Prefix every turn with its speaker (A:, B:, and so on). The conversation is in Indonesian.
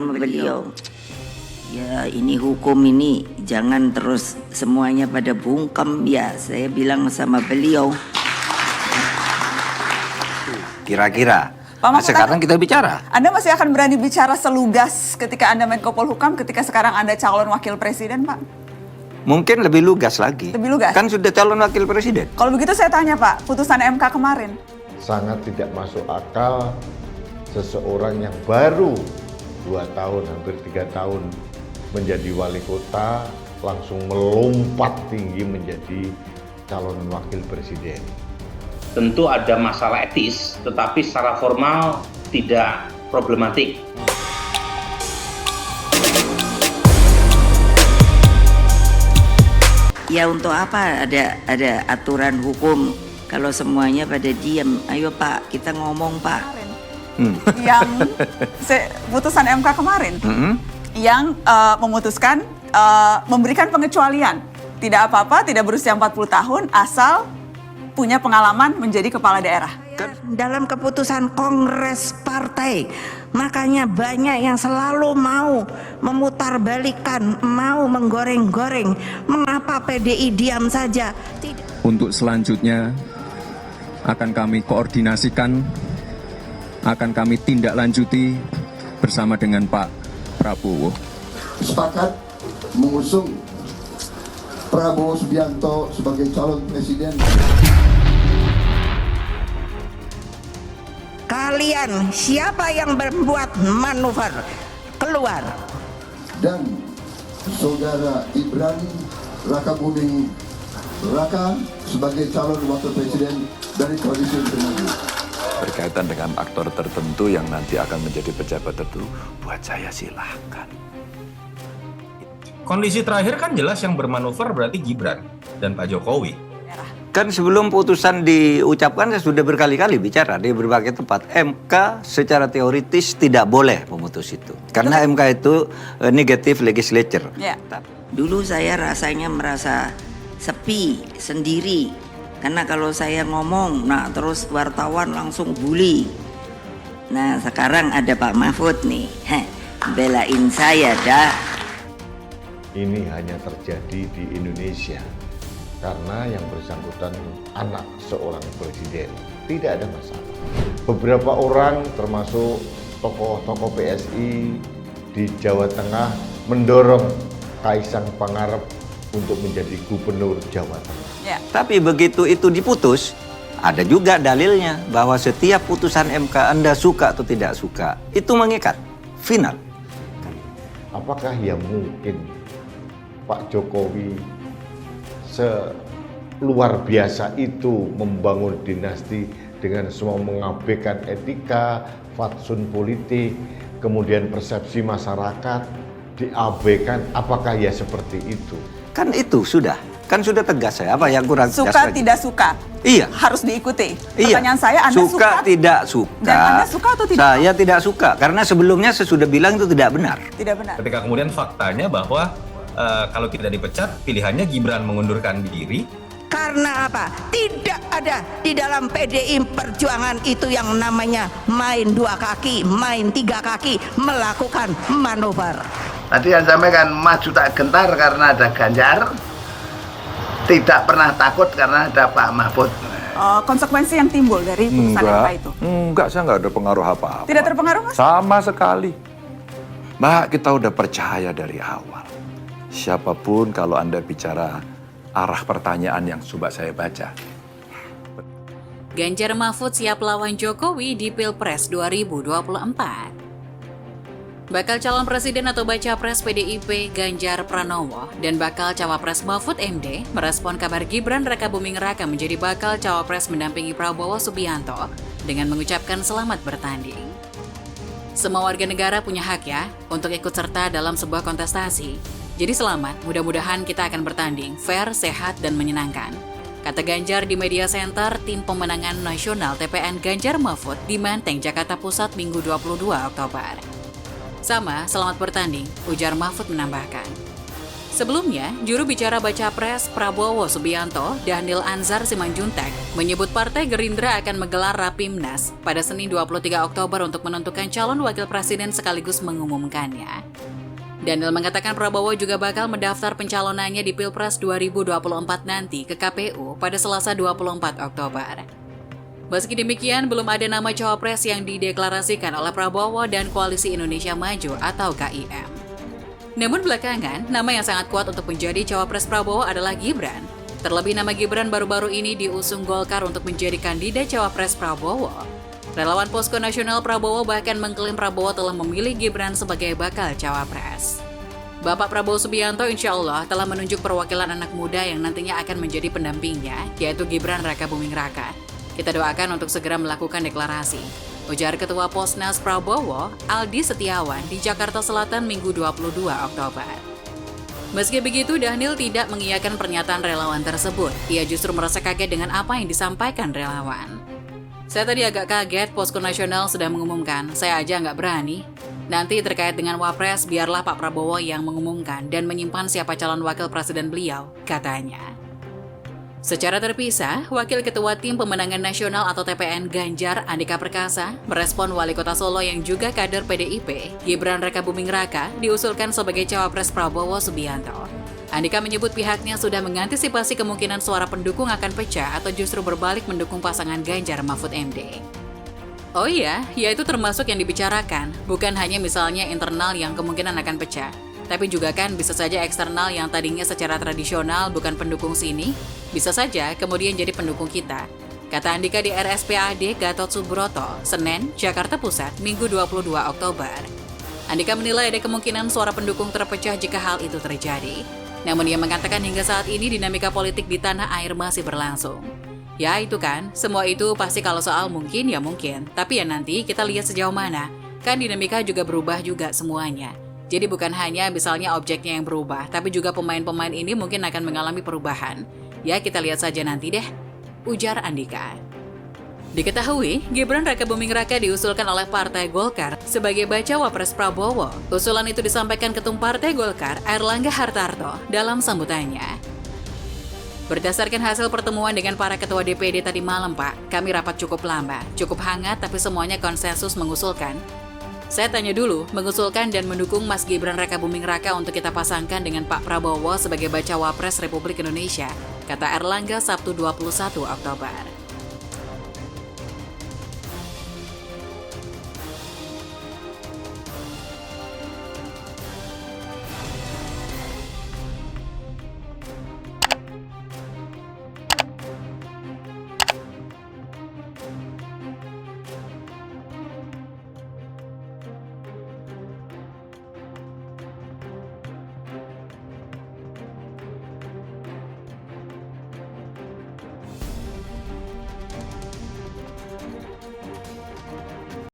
A: beliau. Ya ini hukum ini jangan terus semuanya pada bungkem ya. Saya bilang sama beliau.
B: Kira-kira.
C: Pak Mahfud,
B: Sekarang kita bicara.
C: Anda masih akan berani bicara selugas ketika Anda Menko Polhukam, ketika sekarang Anda calon wakil presiden, Pak?
B: Mungkin lebih lugas lagi.
C: Lebih lugas?
B: Kan sudah calon wakil presiden.
C: Kalau begitu saya tanya Pak, putusan MK kemarin.
D: Sangat tidak masuk akal seseorang yang baru 2 tahun, hampir 3 tahun menjadi wali kota, langsung melompat tinggi menjadi calon wakil presiden.
E: Tentu ada masalah etis, tetapi secara formal tidak problematik.
A: Ya untuk apa ada aturan hukum kalau semuanya pada diam? Ayo Pak, kita ngomong Pak.
C: Yang putusan MK kemarin yang memutuskan memberikan pengecualian. Tidak apa-apa, tidak berusia 40 tahun asal punya pengalaman menjadi kepala daerah.
A: Dalam keputusan kongres partai, makanya banyak yang selalu mau memutarbalikkan, mau menggoreng-goreng. Mengapa PDI diam saja?
F: Untuk selanjutnya akan kami koordinasikan, akan kami tindak lanjuti bersama dengan Pak Prabowo.
G: Sepakat mengusung Prabowo Subianto sebagai calon presiden.
A: Kalian siapa yang membuat manuver keluar?
G: Dan saudara Gibran Rakabuming Raka sebagai calon wakil presiden dari koalisi Indonesia.
H: Berkaitan dengan aktor tertentu yang nanti akan menjadi pejabat tertentu, buat saya silahkan.
I: Kondisi terakhir kan jelas yang bermanuver berarti Gibran dan Pak Jokowi.
B: Kan sebelum putusan diucapkan saya sudah berkali-kali bicara di berbagai tempat. MK secara teoritis tidak boleh memutus itu. Karena MK itu negative legislature.
C: Ya.
A: Dulu saya rasanya merasa sepi sendiri. Karena kalau saya ngomong, nah terus wartawan langsung bully. Nah sekarang ada Pak Mahfud nih, belain saya dah.
D: Ini hanya terjadi di Indonesia karena yang bersangkutan anak seorang presiden. Tidak ada masalah. Beberapa orang termasuk tokoh-tokoh PSI di Jawa Tengah mendorong Kaisang Pangarep untuk menjadi gubernur Jawa Tengah.
C: Ya.
B: Tapi begitu itu diputus, ada juga dalilnya bahwa setiap putusan MK Anda suka atau tidak suka, itu mengikat, final.
D: Apakah ya mungkin Pak Jokowi seluar biasa itu membangun dinasti dengan semua mengabaikan etika, fatsun politik, kemudian persepsi masyarakat diabaikan? Apakah ya seperti itu?
B: Kan itu sudah tegas saya. Apa yang kurang tegas
C: Suka
B: lagi?
C: tidak suka.
B: Iya.
C: Harus diikuti.
B: Iya.
C: Pertanyaan saya, Anda
B: suka tidak suka.
C: Dan Anda suka atau tidak?
B: Saya tidak suka karena sebelumnya saya sudah bilang itu tidak benar.
C: Tidak benar.
I: Ketika kemudian faktanya bahwa kalau tidak dipecat, pilihannya Gibran mengundurkan diri.
A: Karena apa? Tidak ada di dalam PDI Perjuangan itu yang namanya main 2 kaki, main 3 kaki, melakukan manuver.
J: Tadi yang sampaikan maju tak gentar karena ada Ganjar, tidak pernah takut karena ada Pak Mahfud.
C: Konsekuensi yang timbul dari putusan MK itu?
H: Enggak, saya nggak ada pengaruh apa-apa.
C: Tidak terpengaruh, Mas?
H: Sama sekali. Mbak, kita udah percaya dari awal. Siapapun kalau Anda bicara arah pertanyaan yang coba saya baca.
K: Ganjar Mahfud siap lawan Jokowi di Pilpres 2024. Bakal calon presiden atau baca pres PDIP Ganjar Pranowo dan bakal cawapres Mahfud MD merespon kabar Gibran Rakabuming Raka menjadi bakal cawapres mendampingi Prabowo Subianto dengan mengucapkan selamat bertanding. Semua warga negara punya hak ya untuk ikut serta dalam sebuah kontestasi. Jadi selamat, mudah-mudahan kita akan bertanding fair, sehat, dan menyenangkan. Kata Ganjar di Media Center Tim Pemenangan Nasional TPN Ganjar Mahfud di Menteng, Jakarta Pusat, Minggu 22 Oktober. Sama, selamat bertanding, ujar Mahfud menambahkan. Sebelumnya, juru bicara Baca Pres Prabowo Subianto, Daniel Anzar Simanjuntak, menyebut Partai Gerindra akan menggelar Rapimnas pada Senin 23 Oktober untuk menentukan calon wakil presiden sekaligus mengumumkannya. Daniel mengatakan Prabowo juga bakal mendaftar pencalonannya di Pilpres 2024 nanti ke KPU pada Selasa 24 Oktober. Meski demikian, belum ada nama cawapres yang dideklarasikan oleh Prabowo dan Koalisi Indonesia Maju atau KIM. Namun belakangan, nama yang sangat kuat untuk menjadi cawapres Prabowo adalah Gibran. Terlebih nama Gibran baru-baru ini diusung Golkar untuk menjadi kandidat cawapres Prabowo. Relawan Posko Nasional Prabowo bahkan mengklaim Prabowo telah memilih Gibran sebagai bakal cawapres. Bapak Prabowo Subianto insya Allah telah menunjuk perwakilan anak muda yang nantinya akan menjadi pendampingnya, yaitu Gibran Rakabuming Raka. Kita doakan untuk segera melakukan deklarasi, ujar Ketua Posnas Prabowo, Aldi Setiawan di Jakarta Selatan Minggu 22 Oktober. Meski begitu, Daniel tidak mengiyakan pernyataan relawan tersebut. Ia justru merasa kaget dengan apa yang disampaikan relawan. Saya tadi agak kaget, Posko Nasional sudah mengumumkan, saya aja nggak berani. Nanti terkait dengan Wapres, biarlah Pak Prabowo yang mengumumkan dan menyimpan siapa calon wakil presiden beliau, katanya. Secara terpisah, Wakil Ketua Tim Pemenangan Nasional atau TPN Ganjar Andika Perkasa merespon Wali Kota Solo yang juga kader PDIP, Gibran Rakabuming Raka, diusulkan sebagai cawapres Prabowo Subianto. Andika menyebut pihaknya sudah mengantisipasi kemungkinan suara pendukung akan pecah atau justru berbalik mendukung pasangan Ganjar Mahfud MD. Oh iya, yaitu termasuk yang dibicarakan, bukan hanya misalnya internal yang kemungkinan akan pecah, tapi juga kan bisa saja eksternal yang tadinya secara tradisional bukan pendukung sini, bisa saja kemudian jadi pendukung kita. Kata Andika di RSPAD Gatot Subroto, Senen, Jakarta Pusat, Minggu 22 Oktober. Andika menilai ada kemungkinan suara pendukung terpecah jika hal itu terjadi. Namun ia mengatakan hingga saat ini dinamika politik di tanah air masih berlangsung. Ya itu kan, semua itu pasti kalau soal mungkin ya mungkin. Tapi ya nanti kita lihat sejauh mana. Kan dinamika juga berubah juga semuanya. Jadi bukan hanya misalnya objeknya yang berubah, tapi juga pemain-pemain ini mungkin akan mengalami perubahan. Ya kita lihat saja nanti deh, ujar Andika. Diketahui, Gibran Rakabuming Raka diusulkan oleh Partai Golkar sebagai bacawa pres Prabowo. Usulan itu disampaikan Ketum Partai Golkar, Airlangga Hartarto, dalam sambutannya. Berdasarkan hasil pertemuan dengan para ketua DPD tadi malam, Pak, kami rapat cukup lama, cukup hangat tapi semuanya konsensus mengusulkan. Saya tanya dulu, mengusulkan dan mendukung Mas Gibran Rakabuming Raka untuk kita pasangkan dengan Pak Prabowo sebagai bacawa pres Republik Indonesia, kata Airlangga Sabtu 21 Oktober.